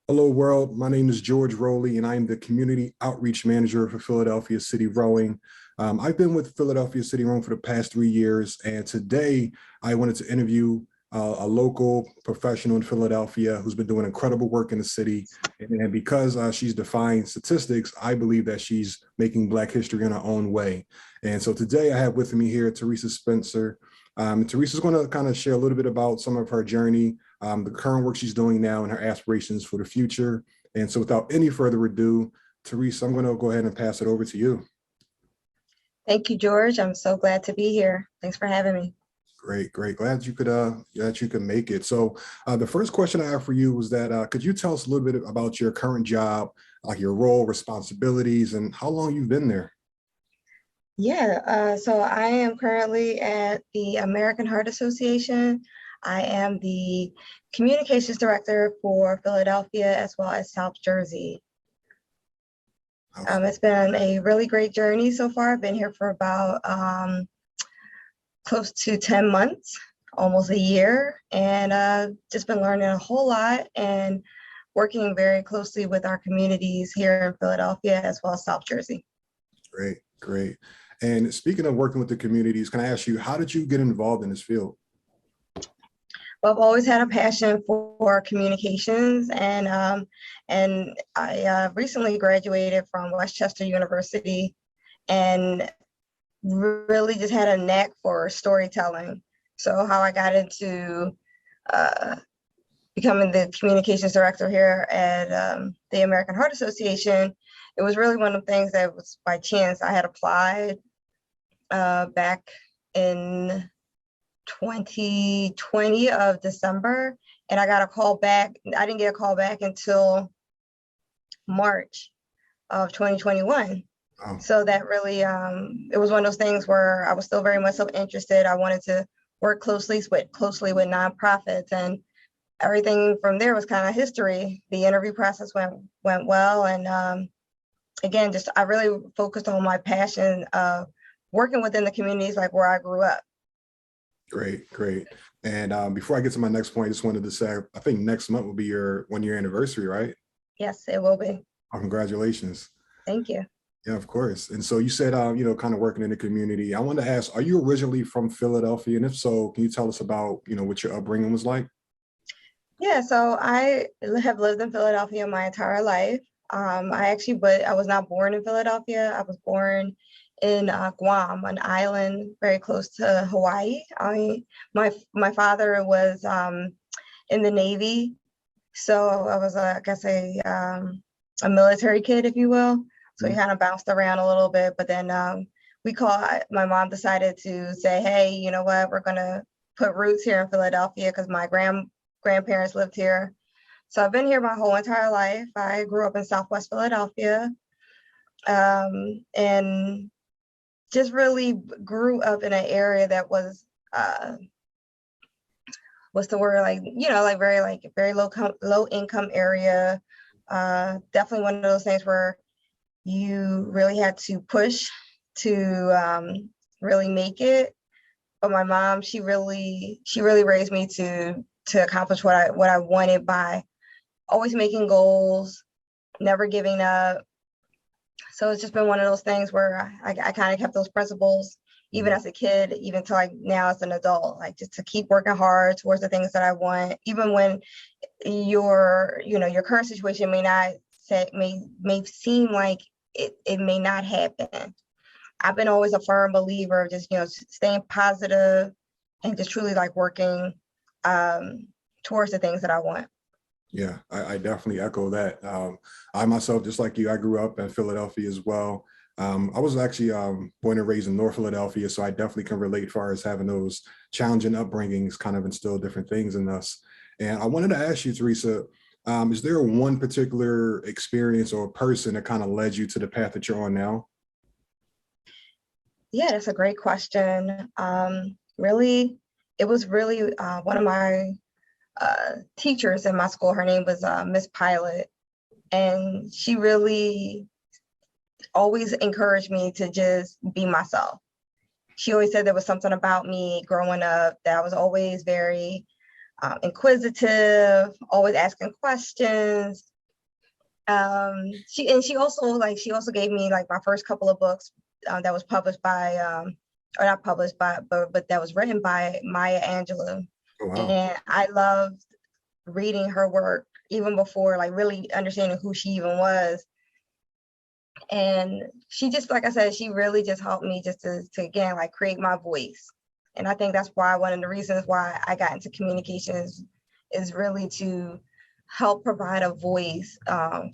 Hello, world. My name is George Rowley, and I am the Community Outreach Manager for Philadelphia City Rowing. I've been with Philadelphia City Rowing for the past 3 years, and today I wanted to interview a local professional in Philadelphia who's been doing incredible work in the city. And because she's defying statistics, I believe that she's making Black history in her own way. And so today I have with me here Theresa Spencer. Teresa's going to kind of share a little bit about some of her journey, the current work she's doing now, and her aspirations for the future. And so without any further ado, Theresa, I'm going to go ahead and pass it over to you. Thank you, George. I'm so glad to be here. Thanks for having me. Great, great. Glad you could make it. So the first question I have for you was that could you tell us a little bit about your current job, like your role, responsibilities, and how long you've been there? So I am currently at the American Heart Association. I am the communications director for Philadelphia as well as South Jersey. It's been a really great journey so far. I've been here for about close to 10 months, almost a year, and just been learning a whole lot and working very closely with our communities here in Philadelphia as well as South Jersey. Great, great. And speaking of working with the communities, can I ask you, how did you get involved in this field? Well, I've always had a passion for communications, and I recently graduated from Westchester University, and really just had a knack for storytelling. So how I got into becoming the communications director here at the American Heart Association, it was really one of the things that was by chance. I had applied back in 2020 of December, and I got a call back. I didn't get a call back until March of 2021. Oh. So that really, it was one of those things where I was still very much so interested. I wanted to work closely with nonprofits, and everything from there was kind of history. The interview process went well, and again, just I really focused on my passion of working within the communities like where I grew up. Great, great. And before I get to my next point, I just wanted to say, I think next month will be your 1-year anniversary, right? Yes, it will be. Oh, congratulations. Thank you. Yeah, of course. And so you said, kind of working in the community. I wanted to ask, are you originally from Philadelphia? And if so, can you tell us about, what your upbringing was like? Yeah, so I have lived in Philadelphia my entire life. But I was not born in Philadelphia. I was born in Guam, an island very close to Hawaii. My father was in the Navy, so I was, I guess, a military kid, if you will. So he kind of bounced around a little bit, but then my mom decided to say, hey, you know what, we're gonna put roots here in Philadelphia because my grandparents lived here. So I've been here my whole entire life. I grew up in Southwest Philadelphia, and just really grew up in an area that was, what's the word, very low income area. Definitely one of those things where you really had to push to really make it. But my mom, she really raised me to accomplish what I wanted by always making goals, never giving up. So it's just been one of those things where I kind of kept those principles even as a kid, even till now as an adult, like just to keep working hard towards the things that I want, even when your current situation may seem like it may not happen. I've been always a firm believer of just, staying positive and just truly like working towards the things that I want. Yeah, I definitely echo that. I myself, just like you, I grew up in Philadelphia as well. I was actually born and raised in North Philadelphia, so I definitely can relate as far as having those challenging upbringings kind of instill different things in us. And I wanted to ask you, Theresa, is there one particular experience or person that kind of led you to the path that you're on now? Yeah, that's a great question. It was really one of my teachers in my school. Her name was Miss Pilot, and she really always encouraged me to just be myself. She always said there was something about me growing up that I was always very inquisitive, always asking questions, She also gave me like my first couple of books that was published by or not published by but that was written by Maya Angelou. Oh, wow. And I loved reading her work even before like really understanding who she even was. And she just, like I said, she really just helped me just to again like create my voice. And I think that's why one of the reasons why I got into communications is really to help provide a voice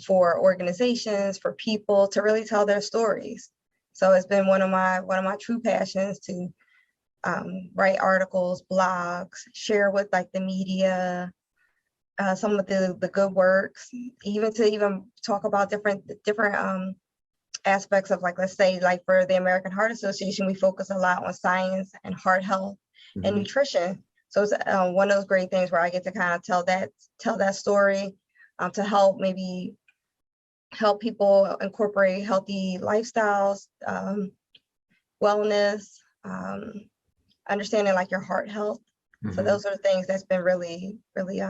for organizations, for people to really tell their stories. So it's been one of my true passions to write articles, blogs, share with like the media, some of the good works, even to talk about different aspects of like, let's say like for the American Heart Association, we focus a lot on science and heart health and Mhm. nutrition. So it's one of those great things where I get to kind of tell that story to help people incorporate healthy lifestyles, wellness, understanding like your heart health. So Mhm. those are the things that's been really, really,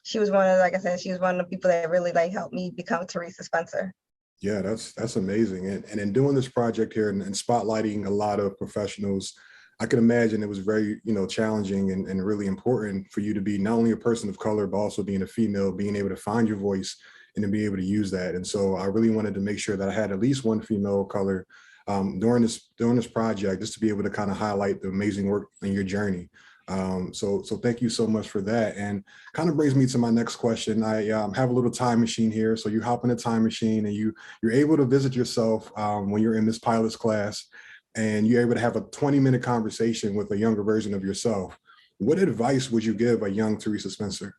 she was one of, like I said, she was one of the people that really like helped me become Theresa Spencer. Yeah, that's amazing. And in doing this project here and spotlighting a lot of professionals, I can imagine it was very, challenging and really important for you to be not only a person of color, but also being a female, being able to find your voice and to be able to use that. And so I really wanted to make sure that I had at least one female of color during this project, just to be able to kind of highlight the amazing work in your journey. So thank you so much for that. And kind of brings me to my next question. I have a little time machine here. So you hop in a time machine and you're able to visit yourself when you're in this pilot's class, and you're able to have a 20-minute conversation with a younger version of yourself. What advice would you give a young Theresa Spencer?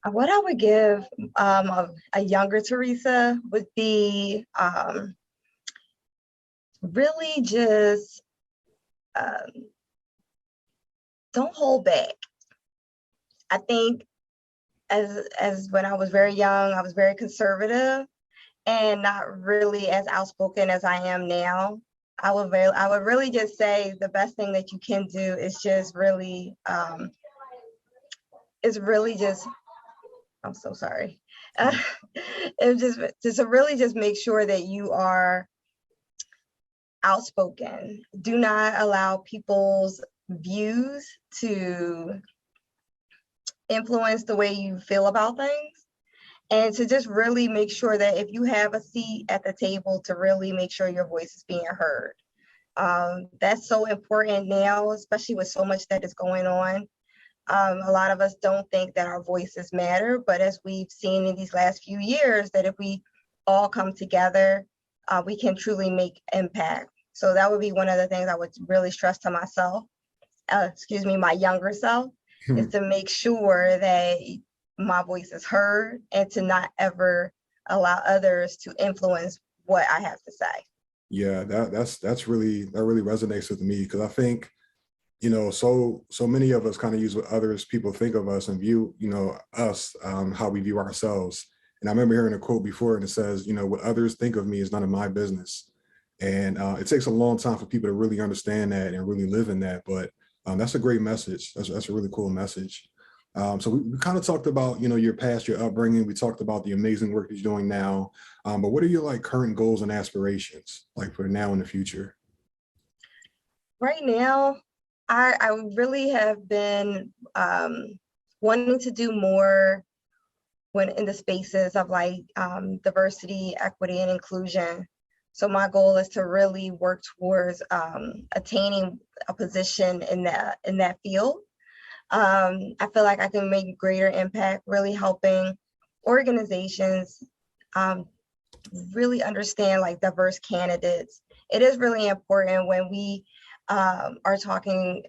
What I would give a younger Theresa would be really just um, don't hold back. I think as when I was very young, I was very conservative and not really as outspoken as I am now. I would really just say the best thing that you can do is really just, I'm so sorry. It just to really just make sure that you are outspoken. Do not allow people's views to influence the way you feel about things. And to just really make sure that if you have a seat at the table, to really make sure your voice is being heard. That's so important now, especially with so much that is going on. A lot of us don't think that our voices matter, but as we've seen in these last few years, that if we all come together, we can truly make impact. So that would be one of the things I would really stress to myself, my younger self, is to make sure that my voice is heard and to not ever allow others to influence what I have to say. Yeah, that really resonates with me, because I think, so many of us kind of use what others people think of us and view, us, how we view ourselves. And I remember hearing a quote before, and it says, what others think of me is none of my business. And it takes a long time for people to really understand that and really live in that. But that's a great message. That's a really cool message. So we kind of talked about, your past, your upbringing. We talked about the amazing work that you're doing now. But what are your like current goals and aspirations like for now and the future? Right now, I really have been wanting to do more when in the spaces of like diversity, equity, and inclusion. So my goal is to really work towards attaining a position in that field. I feel like I can make greater impact, really helping organizations really understand like diverse candidates. It is really important when we are talking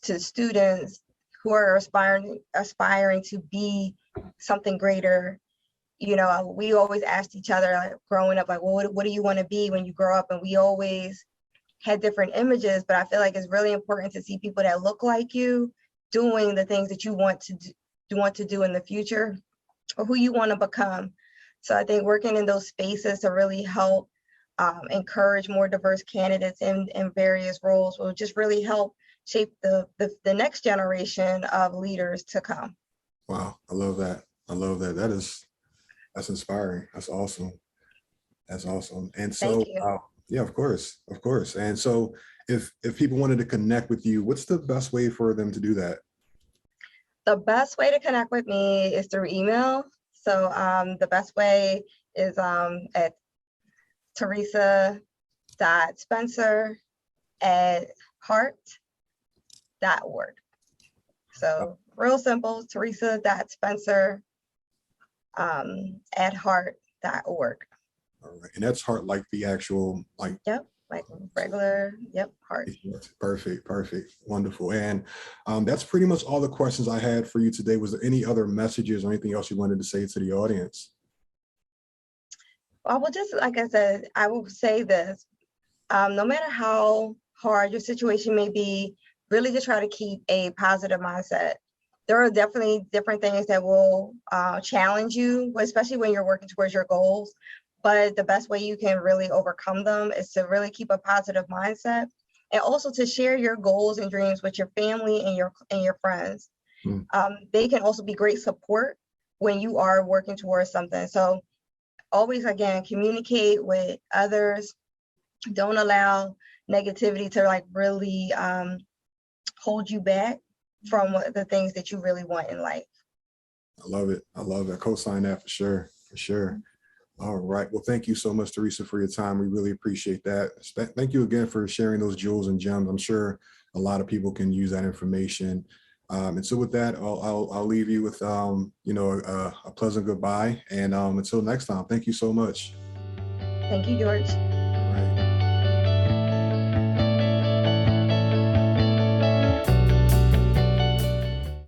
to students who are aspiring to be something greater. We always asked each other like growing up, like, well, what do you want to be when you grow up? And we always had different images, but I feel like it's really important to see people that look like you doing the things that you want to do in the future, or who you want to become. So I think working in those spaces to really help encourage more diverse candidates in various roles will just really help shape the next generation of leaders to come. Wow, I love that. I love that. That's inspiring. That's awesome. That's awesome. And Thank so, you. yeah, of course, of course. And so, if people wanted to connect with you, what's the best way for them to do that? The best way to connect with me is through email. So the best way is at Theresa.Spencer@heart.org. So real simple, Theresa.Spencer at heart.org. All right. And that's heart like the actual, like, Yep, like regular, yep, heart. perfect, perfect, wonderful. And that's pretty much all the questions I had for you today. Was there any other messages or anything else you wanted to say to the audience? I will just, like I said, I will say this, no matter how hard your situation may be, really just try to keep a positive mindset. There are definitely different things that will challenge you, especially when you're working towards your goals. But the best way you can really overcome them is to really keep a positive mindset, and also to share your goals and dreams with your family and your friends. Mm. They can also be great support when you are working towards something. So always, again, communicate with others. Don't allow negativity to like really hold you back from the things that you really want in life. I love it. I love it. I co-sign that for sure. For sure. All right. Well, thank you so much, Theresa, for your time. We really appreciate that. Thank you again for sharing those jewels and gems. I'm sure a lot of people can use that information. And so with that, I'll leave you with, a pleasant goodbye. And until next time, thank you so much. Thank you, George. All right.